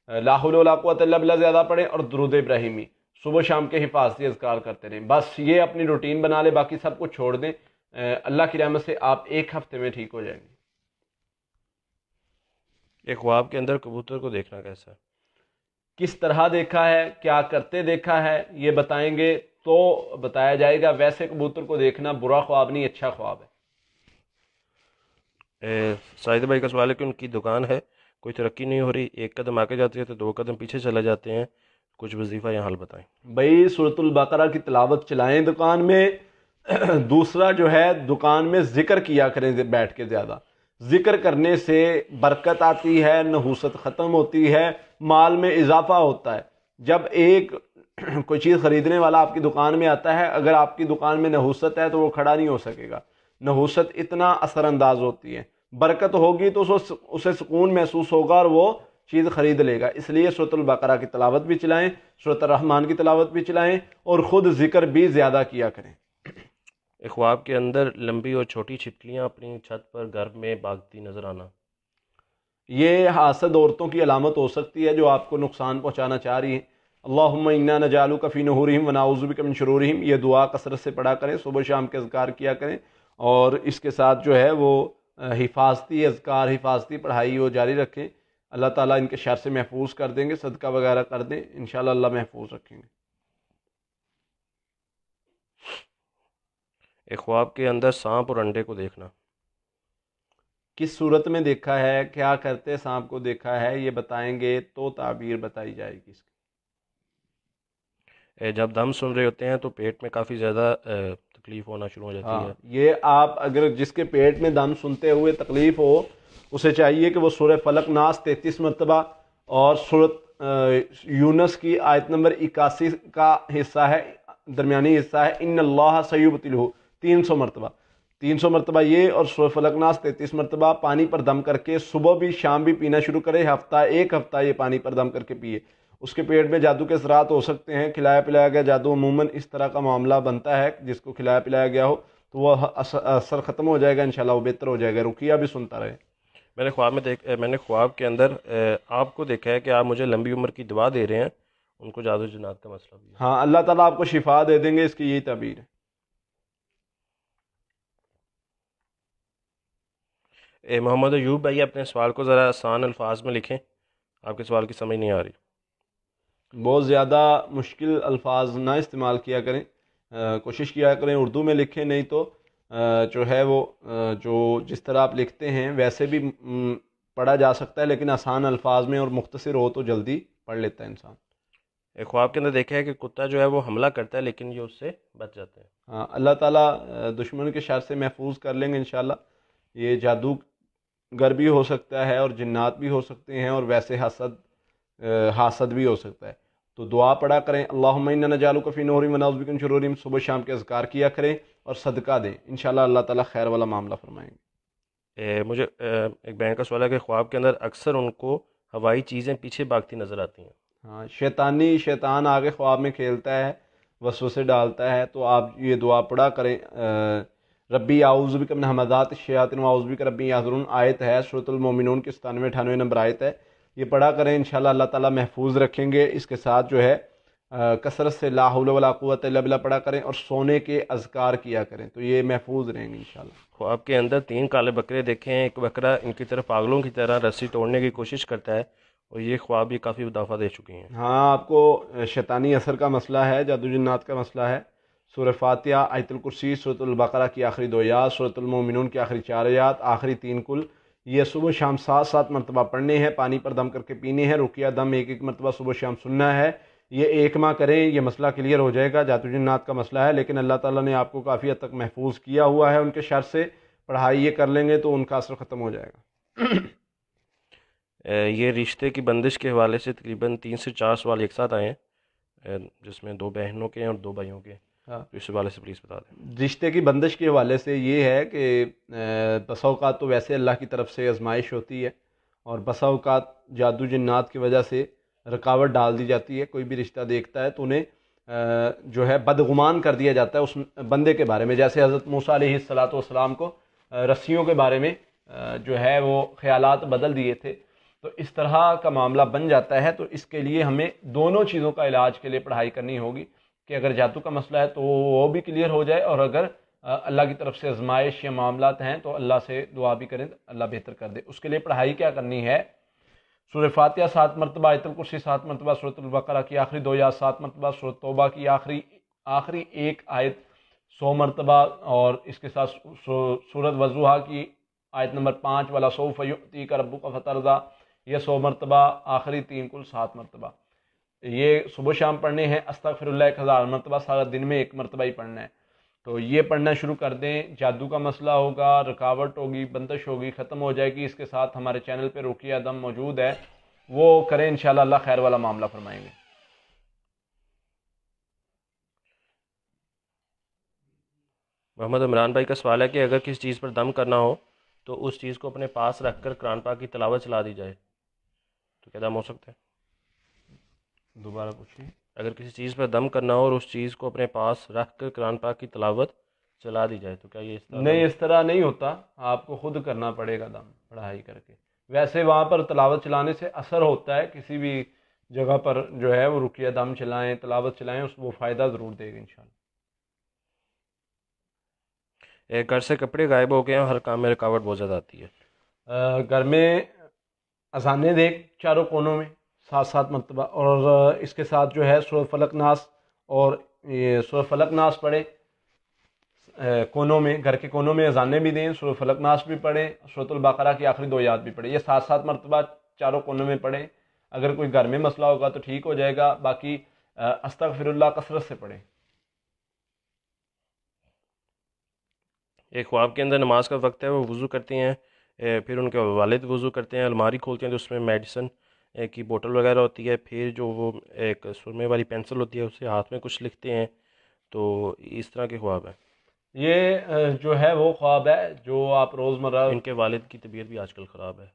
Speaker 1: لا حول ولا قوت الا باللہ زیادہ پڑھیں، اور درود ابراہیمی صبح شام کے حفاظتی اذکار کرتے رہیں، بس یہ اپنی روٹین بنا لیں، باقی سب کچھ چھوڑ دیں، اللہ کی رحمت سے آپ 1 ہفتے میں ٹھیک ہو جائیں گے۔
Speaker 2: ایک خواب کے اندر کبوتر کو دیکھنا کیسا ہے؟
Speaker 1: کس طرح دیکھا ہے، کیا کرتے دیکھا ہے، یہ بتائیں گے تو بتایا جائے گا۔ ویسے کبوتر کو دیکھنا برا خواب نہیں، اچھا خواب ہے۔
Speaker 2: ساجد بھائی کا سوال ہے کہ ان کی دکان ہے، کوئی ترقی نہیں ہو رہی، 1 قدم آگے جاتی ہے تو 2 قدم پیچھے چلے جاتے ہیں، کچھ وظیفہ یا حل بتائیں۔
Speaker 1: بھائی سورۃ البقرہ کی تلاوت چلائیں دکان میں، دوسرا جو ہے دکان میں ذکر کیا کریں، بیٹھ کے زیادہ ذکر کرنے سے برکت آتی ہے، نحوست ختم ہوتی ہے، مال میں اضافہ ہوتا ہے۔ جب ایک کوئی چیز خریدنے والا آپ کی دکان میں آتا ہے، اگر آپ کی دکان میں نحوست ہے تو وہ کھڑا نہیں ہو سکے گا، نحوست اتنا اثر انداز ہوتی ہے، برکت ہوگی تو اسے سکون محسوس ہوگا اور وہ چیز خرید لے گا۔ اس لیے سورۃ البقرہ کی تلاوت بھی چلائیں، سورۃ الرحمن کی تلاوت بھی چلائیں، اور خود ذکر بھی زیادہ کیا کریں۔
Speaker 2: خواب کے اندر لمبی اور چھوٹی چھپکلیاں اپنی چھت پر گھر میں بھاگتی نظر آنا،
Speaker 1: یہ حاسد عورتوں کی علامت ہو سکتی ہے جو آپ کو نقصان پہنچانا چاہ رہی ہیں۔ اللہم انا نجعلک فی نحورہم ونعوذ بک من شرورہم، یہ دعا کثرت سے پڑھا کریں، صبح شام کے اذکار کیا کریں، اور اس کے ساتھ جو ہے وہ حفاظتی اذکار، حفاظتی پڑھائی وہ جاری رکھیں۔ اللہ تعالیٰ ان کے شر سے محفوظ کر دیں گے، صدقہ وغیرہ کر دیں، انشاءاللہ اللہ محفوظ رکھیں گے۔
Speaker 2: ایک خواب کے اندر سانپ اور انڈے کو دیکھنا،
Speaker 1: کس صورت میں دیکھا ہے، کیا کرتے سانپ کو دیکھا ہے، یہ بتائیں گے تو تعبیر بتائی جائے گی اس کی۔
Speaker 2: جب دم سن رہے ہوتے ہیں تو پیٹ میں کافی زیادہ تکلیف ہونا شروع ہو جاتی ہے۔
Speaker 1: یہ آپ اگر جس کے پیٹ میں دم سنتے ہوئے تکلیف ہو، اسے چاہیے کہ وہ سورہ فلق ناس 33 مرتبہ اور سورۃ یونس کی آیت نمبر 81 کا حصہ ہے، درمیانی حصہ ہے، ان اللہ سیبطلہ 300 مرتبہ، 300 مرتبہ یہ، اور سورہ فلق ناس 33 مرتبہ پانی پر دم کر کے صبح بھی شام بھی پینا شروع کرے، ایک ہفتہ یہ پانی پر دم کر کے پیے۔ اس کے پیٹ میں جادو کے اثرات ہو سکتے ہیں، کھلایا پلایا گیا جادو عموماً اس طرح کا معاملہ بنتا ہے، جس کو کھلایا پلایا گیا ہو تو وہ اثر ختم ہو جائے گا انشاءاللہ، وہ بہتر ہو جائے گا، رقیہ بھی سنتا رہے۔
Speaker 2: میں نے خواب کے اندر آپ کو دیکھا ہے کہ آپ مجھے لمبی عمر کی دعا دے رہے ہیں، ان کو جادو جنات کا مسئلہ بھی ہے۔
Speaker 1: ہاں، اللہ تعالیٰ آپ کو شفا دے دیں گے، اس کی یہی تعبیر ہے۔
Speaker 2: محمد ایوب بھائی اپنے سوال کو ذرا آسان الفاظ میں لکھیں، آپ کے سوال کی سمجھ نہیں آ رہی۔
Speaker 1: بہت زیادہ مشکل الفاظ نہ استعمال کیا کریں، کوشش کیا کریں اردو میں لکھیں، نہیں تو جو ہے وہ جو جس طرح آپ لکھتے ہیں ویسے بھی پڑھا جا سکتا ہے، لیکن آسان الفاظ میں اور مختصر ہو تو جلدی پڑھ لیتا ہے انسان۔
Speaker 2: ایک خواب کے اندر دیکھا ہے کہ کتا جو ہے وہ حملہ کرتا ہے لیکن یہ اس سے بچ جاتے ہیں۔
Speaker 1: ہاں، اللہ تعالیٰ دشمن کے شر سے محفوظ کر لیں گے انشاءاللہ۔ یہ جادو گر بھی ہو سکتا ہے اور جنات بھی ہو سکتے ہیں، اور ویسے حاسد بھی ہو سکتا ہے، تو دعا پڑھا کریں، اللہم انا نجعلک فی نحورہم ونعوذ بک من شرورہم، صبح شام کے اذکار کیا کریں اور صدقہ دیں، انشاءاللہ اللہ تعالیٰ خیر والا معاملہ فرمائیں گے۔
Speaker 2: مجھے ایک بہن کا سوال ہے کہ خواب کے اندر اکثر ان کو ہوائی چیزیں پیچھے بھاگتی نظر آتی ہیں۔
Speaker 1: ہاں، شیطان آگے خواب میں کھیلتا ہے، وسوسے ڈالتا ہے، تو آپ یہ دعا پڑھا کریں، ربی اعوذ بک من ہمزات الشیاطین واعوذ بک ربی یحضرون، آیت ہے سورۃ المومنون کی 97-98 نمبر آیت ہے، یہ پڑھا کریں، انشاءاللہ اللہ تعالیٰ محفوظ رکھیں گے۔ اس کے ساتھ جو ہے کثرت سے لا حول ولا قوت الا باللہ پڑھا کریں، اور سونے کے اذکار کیا کریں، تو یہ محفوظ رہیں گے انشاءاللہ۔
Speaker 2: خواب کے اندر 3 کالے بکرے دیکھے ہیں، ایک بکرا ان کی طرف پاگلوں کی طرح رسی توڑنے کی کوشش کرتا ہے، اور یہ خواب بھی کافی دفعہ دے چکی ہیں۔
Speaker 1: ہاں، آپ کو شیطانی اثر کا مسئلہ ہے، جادو جنات کا مسئلہ ہے۔ سورہ فاتحہ، آیت الکرسی، سورۃ البقرہ کی آخری 2 آیات، سورۃ المومنون کی آخری 4 آیات، آخری 3 کل، یہ صبح شام 7 مرتبہ پڑھنے ہیں، پانی پر دم کر کے پینے ہیں، رقیہ دم 1 مرتبہ صبح شام سننا ہے، یہ 1 ماہ کریں، یہ مسئلہ کلیئر ہو جائے گا۔ جادو جنات کا مسئلہ ہے لیکن اللہ تعالیٰ نے آپ کو کافی حد تک محفوظ کیا ہوا ہے ان کے شر سے، پڑھائی یہ کر لیں گے تو ان کا اثر ختم ہو جائے گا۔
Speaker 2: یہ رشتے کی بندش کے حوالے سے تقریباً 3 سے 4 سوال ایک ساتھ آئے ہیں، جس میں 2 بہنوں کے ہیں اور 2 بھائیوں کے، تو اس حوالے سے پلیز بتا دیں۔
Speaker 1: رشتے کی بندش کے حوالے سے یہ ہے کہ بسا اوقات تو ویسے اللہ کی طرف سے آزمائش ہوتی ہے، اور بسا اوقات جادو جنات کی وجہ سے رکاوٹ ڈال دی جاتی ہے، کوئی بھی رشتہ دیکھتا ہے تو انہیں جو ہے بدگمان کر دیا جاتا ہے اس بندے کے بارے میں، جیسے حضرت موسیٰ علیہ السلام کو رسیوں کے بارے میں جو ہے وہ خیالات بدل دیے تھے، تو اس طرح کا معاملہ بن جاتا ہے۔ تو اس کے لیے ہمیں دونوں چیزوں کا علاج کے لیے پڑھائی کرنی ہوگی، کہ اگر جادو کا مسئلہ ہے تو وہ بھی کلیئر ہو جائے، اور اگر اللہ کی طرف سے آزمائش یا معاملات ہیں تو اللہ سے دعا بھی کریں، اللہ بہتر کر دے۔ اس کے لیے پڑھائی کیا کرنی ہے؟ سورہ فاتحہ 7 مرتبہ، آیت الکرسی 7 مرتبہ، سورۃ البقرہ کی آخری 2 آیات 7 مرتبہ، سورۃ توبہ کی آخری 1 آیت 100 مرتبہ، اور اس کے ساتھ سورۃ والضحیٰ کی آیت نمبر 5 والا سوف یؤتیک ربک فترضی، یہ 100 مرتبہ، آخری 3 کل 7 مرتبہ، یہ صبح شام پڑھنے ہیں۔ استغفر اللہ 1000 مرتبہ، سارا دن میں 1 مرتبہ ہی پڑھنا ہے، تو یہ پڑھنا شروع کر دیں۔ جادو کا مسئلہ ہوگا، رکاوٹ ہوگی، بندش ہوگی، ختم ہو جائے گی۔ اس کے ساتھ ہمارے چینل پہ رقیہ دم موجود ہے، وہ کریں، انشاءاللہ اللہ خیر والا معاملہ فرمائیں گے۔
Speaker 2: محمد عمران بھائی کا سوال ہے کہ اگر کسی چیز پر دم کرنا ہو تو اس چیز کو اپنے پاس رکھ کر قرآن پاک کی تلاوت چلا دی جائے تو کیا دم ہو سکتا ہے؟
Speaker 1: دوبارہ پوچھیں۔
Speaker 2: اگر کسی چیز پر دم کرنا ہو اور اس چیز کو اپنے پاس رکھ کر قرآن پاک کی تلاوت چلا دی جائے تو کیا یہ اس طرح؟
Speaker 1: نہیں، اس طرح نہیں ہوتا، آپ کو خود کرنا پڑے گا دم پڑھائی کر کے۔ ویسے وہاں پر تلاوت چلانے سے اثر ہوتا ہے، کسی بھی جگہ پر جو ہے وہ رقیہ دم چلائیں، تلاوت چلائیں، اس وہ فائدہ ضرور دے گا انشاءاللہ۔
Speaker 2: گھر سے کپڑے غائب ہو گئے ہیں اور ہر کام میں رکاوٹ بہت زیادہ آتی ہے۔
Speaker 1: گھر میں اذانیں دیں چاروں کونوں میں 7 مرتبہ، اور اس کے ساتھ جو ہے سورۃ فلق ناس، اور یہ سورۃ فلق ناس پڑھیں کونوں میں، گھر کے کونوں میں اذانیں بھی دیں، سورۃ فلق ناس بھی پڑھیں، سورۃ البقرہ کی آخری 2 آیات بھی پڑھیں، یہ 7 مرتبہ چاروں کونوں میں پڑھیں۔ اگر کوئی گھر میں مسئلہ ہوگا تو ٹھیک ہو جائے گا، باقی استغفر اللہ کثرت سے پڑھیں۔
Speaker 2: ایک خواب کے اندر نماز کا وقت ہے، وہ وضو کرتے ہیں، پھر ان کے والد وضو کرتے ہیں، الماری کھولتے ہیں تو اس میں میڈیسن کی بوٹل وغیرہ ہوتی ہے، پھر جو وہ ایک سرمے والی پینسل ہوتی ہے اسے ہاتھ میں کچھ لکھتے ہیں، تو اس طرح کے خواب ہیں۔
Speaker 1: یہ جو ہے وہ خواب ہے جو آپ روزمرہ،
Speaker 2: ان کے والد کی طبیعت بھی آج کل خراب ہے.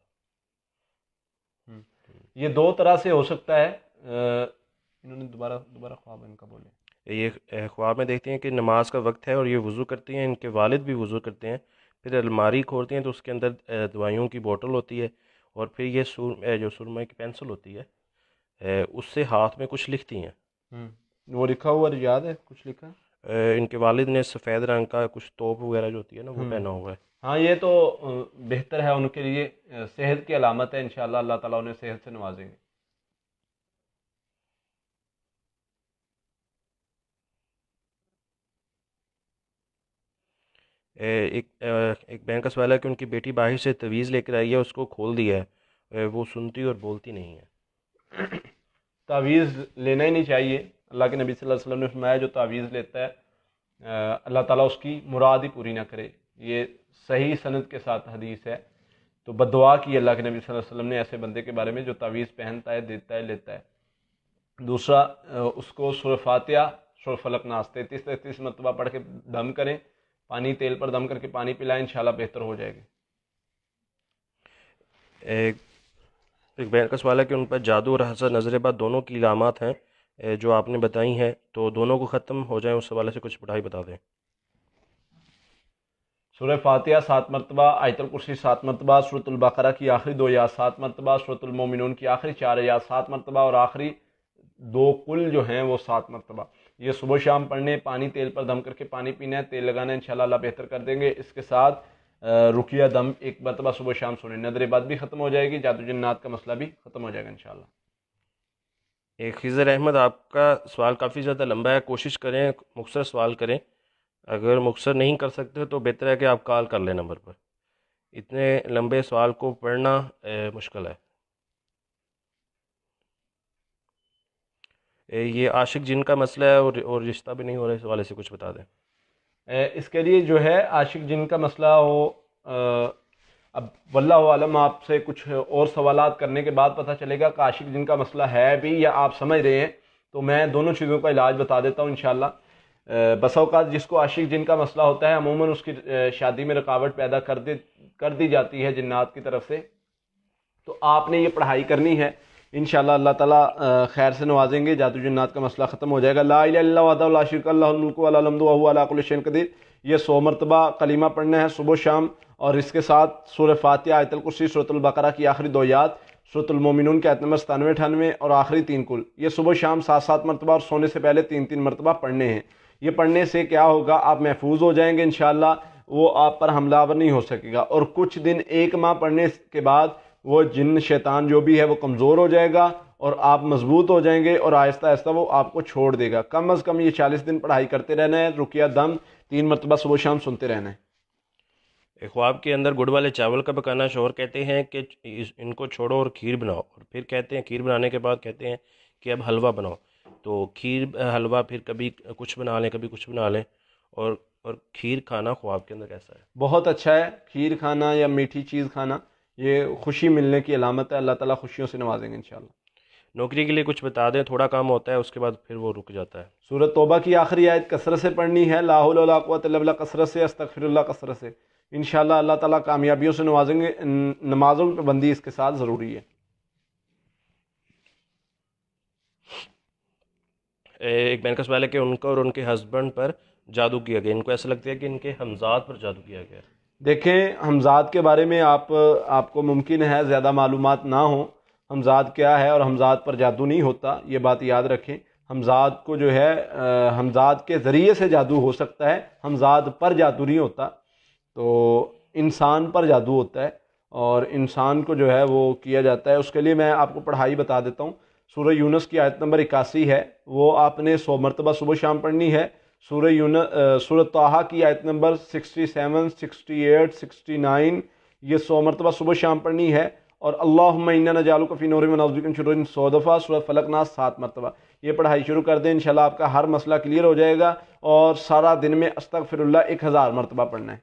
Speaker 1: یہ دو طرح سے ہو سکتا ہے. انہوں نے دوبارہ خواب ان کا بولے.
Speaker 2: یہ خواب میں دیکھتے ہیں کہ نماز کا وقت ہے اور یہ وضو کرتی ہیں، ان کے والد بھی وضو کرتے ہیں، پھر الماری کھولتے ہیں تو اس کے اندر دوائیوں کی بوٹل ہوتی ہے، اور پھر یہ جو سرمے کی پینسل ہوتی ہے اس سے ہاتھ میں کچھ لکھتی ہیں.
Speaker 1: وہ لکھا ہوا یاد ہے؟ کچھ لکھا؟
Speaker 2: ان کے والد نے سفید رنگ کا کچھ توپ وغیرہ جو ہوتی ہے نا وہ پہنا ہوا ہے.
Speaker 1: ہاں یہ تو بہتر ہے ان کے لیے، صحت کی علامت ہے، انشاءاللہ اللہ تعالیٰ انہیں صحت سے نوازیں گے.
Speaker 2: ایک بہن کا سوال ہے کہ ان کی بیٹی باہر سے تویز لے کر آئی ہے، اس کو کھول دیا ہے، وہ سنتی اور بولتی نہیں ہے.
Speaker 1: تعویذ لینا ہی نہیں چاہیے. اللہ کے نبی صلی اللہ علیہ وسلم نے فرمایا جو تعویذ لیتا ہے اللہ تعالیٰ اس کی مراد ہی پوری نہ کرے. یہ صحیح سند کے ساتھ حدیث ہے. تو بددعا کی اللہ کے نبی صلی اللہ علیہ وسلم نے ایسے بندے کے بارے میں جو تعویذ پہنتا ہے، دیتا ہے، لیتا ہے. دوسرا، اس کو سورہ فاتحہ، سورہ فلق ناس 33 مرتبہ پڑھ کے دم کریں، پانی تیل پر دم کر کے پانی پلائیں، انشاءاللہ بہتر ہو جائے گی.
Speaker 2: ایک بہن کا سوال ہے کہ ان پر جادو اور حسد نظر بد دونوں کی علامات ہیں جو آپ نے بتائی ہیں، تو دونوں کو ختم ہو جائیں اس حوالے سے کچھ پڑھائی بتا دیں.
Speaker 1: سورہ فاتحہ 7 مرتبہ، آیت الکرسی 7 مرتبہ، سورۃ البقرہ کی آخری 2 آیات 7 مرتبہ، سورۃ المومنون کی آخری 4 آیات 7 مرتبہ، اور آخری 2 کل جو ہیں وہ 7 مرتبہ. یہ صبح شام پڑھنے، پانی تیل پر دم کر کے پانی پینا ہے، تیل لگانا ہے، انشاءاللہ اللہ بہتر کر دیں گے. اس کے ساتھ رقیہ دم 1 مرتبہ صبح شام سنیں، نظر بد بھی ختم ہو جائے گی، جادو جنات کا مسئلہ بھی ختم ہو جائے گا انشاءاللہ.
Speaker 2: ایک خضر احمد، آپ کا سوال کافی زیادہ لمبا ہے، کوشش کریں مختصر سوال کریں. اگر مختصر نہیں کر سکتے تو بہتر ہے کہ آپ کال کر لیں نمبر پر، اتنے لمبے سوال کو پڑھنا مشکل ہے. یہ عاشق جن کا مسئلہ ہے اور رشتہ بھی نہیں ہو رہا، اس حوالے سے کچھ بتا دیں.
Speaker 1: اس کے لیے جو ہے عاشق جن کا مسئلہ ہو، اب واللہ عالم آپ سے کچھ اور سوالات کرنے کے بعد پتہ چلے گا کہ عاشق جن کا مسئلہ ہے بھی یا آپ سمجھ رہے ہیں، تو میں دونوں چیزوں کا علاج بتا دیتا ہوں انشاءاللہ. بسا اوقات جس کو عاشق جن کا مسئلہ ہوتا ہے عموماً اس کی شادی میں رکاوٹ پیدا کر دی جاتی ہے جنات کی طرف سے. تو آپ نے یہ پڑھائی کرنی ہے، انشاءاللہ اللہ تعالیٰ خیر سے نوازیں گے، جادو جنات کا مسئلہ ختم ہو جائے گا. لا الہ الا اللہ وحدہ لا شریک لہ، لہ الملک و لہ الحمد وہو علی کل شیء قدیر. یہ 100 مرتبہ کلمہ پڑھنا ہے صبح شام، اور اس کے ساتھ سورہ فاتحہ، آیت الکرسی، سورۃ البقرہ کی آخری 2 آیات، سورۃ المومنون کی آیت نمبر 97 98 اور آخری 3 کل، یہ صبح شام 7 مرتبہ اور سونے سے پہلے 3 مرتبہ پڑھنے ہیں. یہ پڑھنے سے کیا ہوگا، آپ محفوظ ہو جائیں گے انشاءاللہ، وہ آپ پر حملہ آور نہیں ہو سکے گا. اور کچھ دن 1 ماہ پڑھنے کے بعد وہ جن شیطان جو بھی ہے وہ کمزور ہو جائے گا اور آپ مضبوط ہو جائیں گے، اور آہستہ آہستہ وہ آپ کو چھوڑ دے گا. کم از کم یہ 40 دن پڑھائی کرتے رہنا ہے، رقیہ دم 3 مرتبہ صبح شام سنتے رہنا ہے.
Speaker 2: ایک خواب کے اندر گڑ والے چاول کا پکانا، شوہر کہتے ہیں کہ ان کو چھوڑو اور کھیر بناؤ، اور پھر کہتے ہیں کھیر بنانے کے بعد کہتے ہیں کہ اب حلوہ بناؤ. تو کھیر حلوہ پھر کبھی کچھ بنا لیں کبھی کچھ بنا لیں، اور کھیر کھانا خواب کے اندر کیسا ہے؟
Speaker 1: بہت اچھا ہے. کھیر کھانا یا میٹھی چیز کھانا یہ خوشی ملنے کی علامت ہے. اللہ تعالیٰ خوشیوں سے نوازیں گے انشاءاللہ.
Speaker 2: نوکری کے لیے کچھ بتا دیں، تھوڑا کام ہوتا ہے اس کے بعد پھر وہ رک جاتا ہے.
Speaker 1: سورۃ توبہ کی آخری آیت کثرت سے پڑھنی ہے، لا حول ولا قوۃ الا باللہ کثرت سے، استغفر اللہ کثرت سے. انشاءاللہ اللہ تعالیٰ کامیابیوں سے نوازیں گے. نمازوں پہ بندی اس کے ساتھ ضروری ہے.
Speaker 2: ایک بہن کا سوال ہے کہ ان کو اور ان کے ہسبینڈ پر جادو کیا گیا، ان کو ایسا لگتا ہے کہ ان کے ہمزاد پر جادو کیا گیا.
Speaker 1: دیکھیں حمزاد کے بارے میں آپ کو ممکن ہے زیادہ معلومات نہ ہوں. حمزاد کیا ہے، اور حمزاد پر جادو نہیں ہوتا، یہ بات یاد رکھیں. حمزاد کو جو ہے حمزاد کے ذریعے سے جادو ہو سکتا ہے، حمزاد پر جادو نہیں ہوتا. تو انسان پر جادو ہوتا ہے، اور انسان کو جو ہے وہ کیا جاتا ہے. اس کے لیے میں آپ کو پڑھائی بتا دیتا ہوں. سورہ یونس کی آیت نمبر 81 ہے، وہ آپ نے 100 مرتبہ صبح شام پڑھنی ہے. سورہ طٰہٰ کی آیت نمبر 67 68 69 یہ 100 مرتبہ صبح شام پڑھنی ہے. اور اللہم انا نجعلک فی نور من نعوذ بک من شرور 100 دفعہ. سورہ فلق ناس 7 مرتبہ. یہ پڑھائی شروع کر دیں، انشاءاللہ آپ کا ہر مسئلہ کلیئر ہو جائے گا. اور سارا دن میں استغفر اللہ 1000 مرتبہ پڑھنا ہے.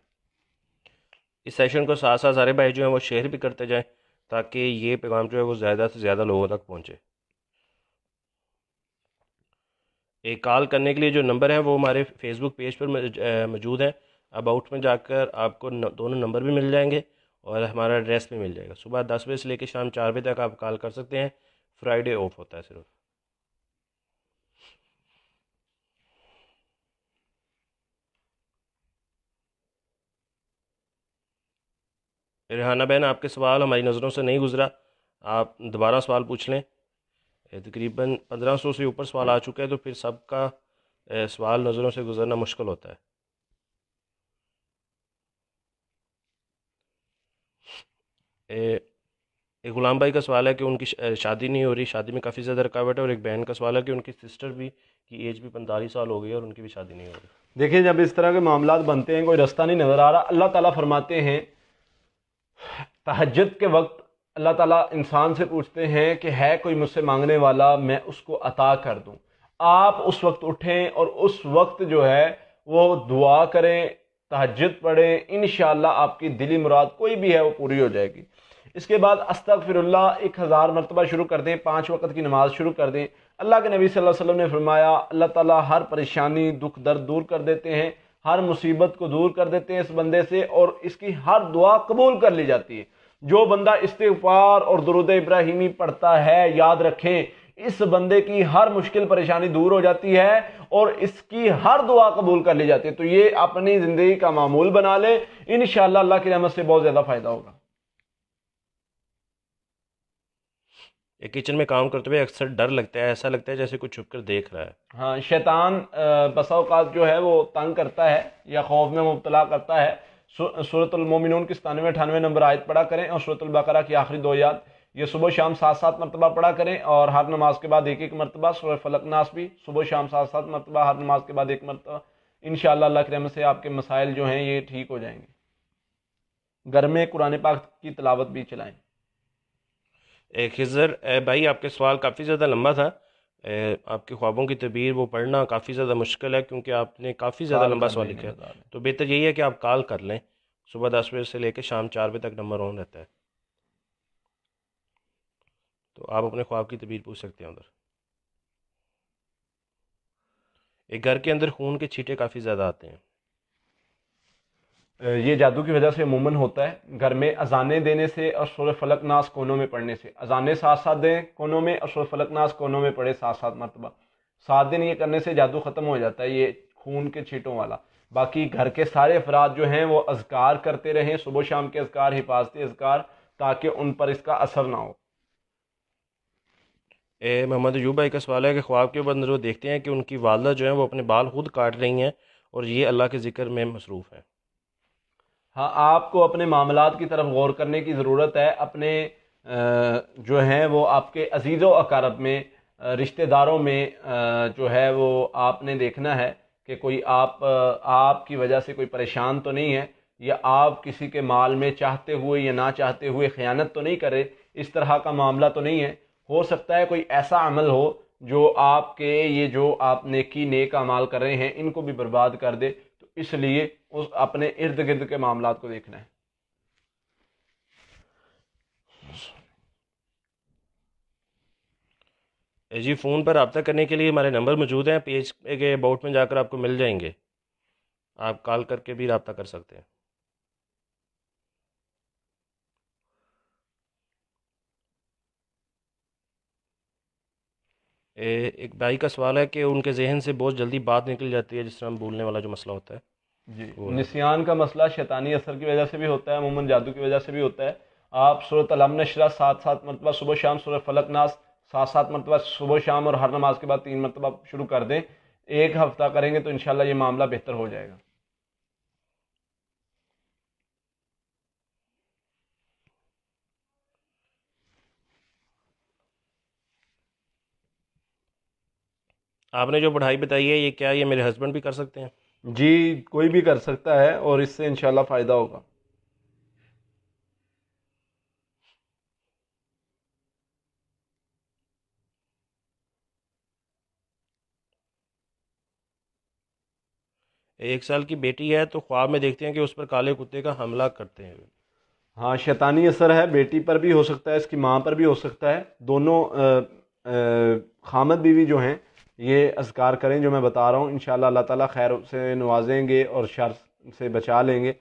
Speaker 2: اس سیشن کو ساتھ ساتھ سارے بھائی جو ہیں وہ شیئر بھی کرتے جائیں تاکہ یہ پیغام جو ہے وہ زیادہ سے زیادہ لوگوں تک پہنچے. ایک کال کرنے کے لیے جو نمبر ہے وہ ہمارے فیس بک پیج پر موجود ہے. اباؤٹ میں جا کر آپ کو دونوں نمبر بھی مل جائیں گے اور ہمارا ایڈریس بھی مل جائے گا. صبح 10 بجے سے لے کے شام 4 بجے تک آپ کال کر سکتے ہیں. فرائیڈے آف ہوتا ہے صرف. ریحانہ بہن، آپ کے سوال ہماری نظروں سے نہیں گزرا، آپ دوبارہ سوال پوچھ لیں. تقریباً 1500 سے اوپر سوال آ چکا ہے، تو پھر سب کا سوال نظروں سے گزرنا مشکل ہوتا ہے. ایک غلام بھائی کا سوال ہے کہ ان کی شادی نہیں ہو رہی، شادی میں کافی زیادہ رکاوٹ ہے. اور ایک بہن کا سوال ہے کہ ان کی سسٹر بھی کی ایج بھی 45 سال ہو گئی ہے اور ان کی بھی شادی نہیں ہو رہی.
Speaker 1: دیکھیں، جب اس طرح کے معاملات بنتے ہیں، کوئی رستہ نہیں نظر آ رہا، اللہ تعالیٰ فرماتے ہیں تہجد کے وقت اللہ تعالیٰ انسان سے پوچھتے ہیں کہ ہے کوئی مجھ سے مانگنے والا، میں اس کو عطا کر دوں. آپ اس وقت اٹھیں اور اس وقت جو ہے وہ دعا کریں، تہجد پڑھیں، انشاءاللہ آپ کی دلی مراد کوئی بھی ہے وہ پوری ہو جائے گی. اس کے بعد استغفر اللہ 1000 مرتبہ شروع کر دیں، 5 وقت کی نماز شروع کر دیں. اللہ کے نبی صلی اللہ علیہ وسلم نے فرمایا اللہ تعالیٰ ہر پریشانی دکھ درد دور کر دیتے ہیں، ہر مصیبت کو دور کر دیتے ہیں اس بندے سے، اور اس کی ہر دعا قبول کر لی جاتی ہے. جو بندہ استغفار اور درود ابراہیمی پڑھتا ہے، یاد رکھیں اس بندے کی ہر مشکل پریشانی دور ہو جاتی ہے اور اس کی ہر دعا قبول کر لی جاتی ہے. تو یہ اپنی زندگی کا معمول بنا لے، انشاءاللہ اللہ کی رحمت سے بہت زیادہ فائدہ ہوگا.
Speaker 2: کچن میں کام کرتے ہوئے اکثر ڈر لگتا ہے، ایسا لگتا ہے جیسے کوئی چھپ کر دیکھ رہا ہے.
Speaker 1: ہاں، شیطان بسا اوقات جو ہے وہ تنگ کرتا ہے یا خوف میں مبتلا کرتا ہے. سورۃ المومنون کی 97-98 نمبر آیت پڑھا کریں اور سورۃ البقرہ کی آخری 2 آیات یہ صبح شام 7 مرتبہ پڑھا کریں، اور ہر نماز کے بعد 1 مرتبہ. سورہ فلق ناس بھی صبح شام 7 مرتبہ، ہر نماز کے بعد 1 مرتبہ. انشاءاللہ اللہ کی رحمت سے آپ کے مسائل جو ہیں یہ ٹھیک ہو جائیں گے. گھر میں قرآن پاک کی تلاوت بھی چلائیں.
Speaker 2: خضر بھائی، آپ کے سوال کافی زیادہ لمبا تھا. آپ کے خوابوں کی تعبیر وہ پڑھنا کافی زیادہ مشکل ہے کیونکہ آپ نے کافی زیادہ لمبا سوال لکھا ہے. تو بہتر یہی ہے کہ آپ کال کر لیں. صبح 10 بجے سے لے کے شام 4 بجے تک نمبر آن رہتا ہے، تو آپ اپنے خواب کی تعبیر پوچھ سکتے ہیں ادھر. ایک گھر کے اندر خون کے چھینٹے کافی زیادہ آتے ہیں.
Speaker 1: یہ جادو کی وجہ سے عموماً ہوتا ہے. گھر میں اذانیں دینے سے اور سورہ فلق ناس کونوں میں پڑھنے سے. اذانیں 7 دیں کونوں میں اور سورہ فلق ناس کونوں میں پڑھے 7 مرتبہ. 7 دن یہ کرنے سے جادو ختم ہو جاتا ہے یہ خون کے چھینٹوں والا. باقی گھر کے سارے افراد جو ہیں وہ اذکار کرتے رہیں، صبح شام کے اذکار، حفاظتی اذکار، تاکہ ان پر اس کا اثر نہ ہو.
Speaker 2: محمد ایوب بھائی کا سوال ہے کہ خواب کے اندر وہ دیکھتے ہیں کہ ان کی والدہ جو ہیں وہ اپنے بال خود کاٹ رہی ہیں اور یہ اللہ کے ذکر میں مصروف ہیں.
Speaker 1: ہاں، آپ کو اپنے معاملات کی طرف غور کرنے کی ضرورت ہے. اپنے جو ہیں وہ آپ کے عزیز و اقارب میں، رشتہ داروں میں جو ہے وہ آپ نے دیکھنا ہے کہ کوئی آپ کی وجہ سے کوئی پریشان تو نہیں ہے، یا آپ کسی کے مال میں چاہتے ہوئے یا نہ چاہتے ہوئے خیانت تو نہیں کرے. اس طرح کا معاملہ تو نہیں ہے. ہو سکتا ہے کوئی ایسا عمل ہو جو آپ کے یہ جو آپ نیک اعمال کر رہے ہیں ان کو بھی برباد کر دے. تو اس لیے اپنے ارد گرد کے معاملات کو دیکھنا ہے.
Speaker 2: جی، فون پر رابطہ کرنے کے لیے ہمارے نمبر موجود ہیں، پیج کے اباؤٹ میں جا کر آپ کو مل جائیں گے. آپ کال کر کے بھی رابطہ کر سکتے ہیں. ایک بھائی کا سوال ہے کہ ان کے ذہن سے بہت جلدی بات نکل جاتی ہے، جس طرح ہم بولنے والا جو مسئلہ ہوتا ہے.
Speaker 1: جی، نسیان کا مسئلہ شیطانی اثر کی وجہ سے بھی ہوتا ہے، عموماً جادو کی وجہ سے بھی ہوتا ہے. آپ سورۃ علم نشرہ 7 مرتبہ صبح شام، سورہ فلق ناس 7 مرتبہ صبح شام اور ہر نماز کے بعد 3 مرتبہ شروع کر دیں. 1 ہفتہ کریں گے تو انشاءاللہ یہ معاملہ بہتر ہو جائے گا.
Speaker 2: آپ نے جو پڑھائی بتائی ہے یہ میرے ہسبینڈ بھی کر سکتے ہیں؟
Speaker 1: جی، کوئی بھی کر سکتا ہے اور اس سے انشاءاللہ فائدہ ہوگا.
Speaker 2: ایک سال کی بیٹی ہے تو خواب میں دیکھتے ہیں کہ اس پر کالے کتے کا حملہ کرتے ہیں.
Speaker 1: ہاں، شیطانی اثر ہے. بیٹی پر بھی ہو سکتا ہے، اس کی ماں پر بھی ہو سکتا ہے. دونوں خامد بیوی جو ہیں یہ اذکار کریں جو میں بتا رہا ہوں. انشاءاللہ اللہ تعالیٰ خیر سے نوازیں گے اور شر سے بچا لیں گے۔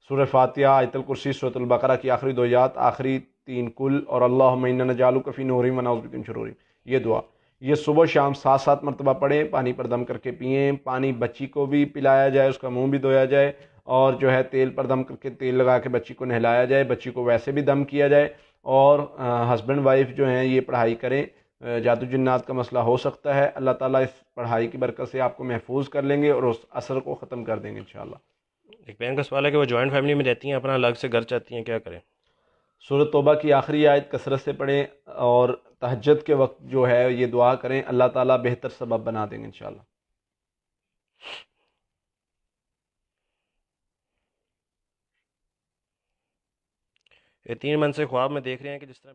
Speaker 1: سورہ فاتحہ، آیت الکرسی، سورۃ البقرہ کی آخری 2 آیات، آخری 3 کل، اور اللہم انا نجعلک فی نورہم ونعوذ بک من شرورہم، یہ دعا یہ صبح شام 7 مرتبہ پڑھیں، پانی پر دم کر کے پئیں، پانی بچی کو بھی پلایا جائے، اس کا منہ بھی دھویا جائے، اور جو ہے تیل پر دم کر کے تیل لگا کے بچی کو نہلایا جائے، بچی کو ویسے بھی دم کیا جائے، اور ہسبینڈ وائف جو ہیں یہ پڑھائی کریں۔ جادو جنات کا مسئلہ ہو سکتا ہے، اللہ تعالیٰ اس پڑھائی کی برکت سے آپ کو محفوظ کر لیں گے اور اس اثر کو ختم کر دیں گے انشاءاللہ۔
Speaker 2: ایک بہن کا سوال ہے کہ وہ جوائنٹ فیملی میں رہتی ہیں، اپنا الگ سے گھر چاہتی ہیں، کیا کریں؟
Speaker 1: سورۃ توبہ کی آخری آیت کثرت سے پڑھیں، اور تہجد کے وقت جو ہے یہ دعا کریں، اللہ تعالیٰ بہتر سبب بنا دیں گے انشاءاللہ۔
Speaker 2: یہ 3 من سے خواب میں دیکھ رہے ہیں کہ جس طرح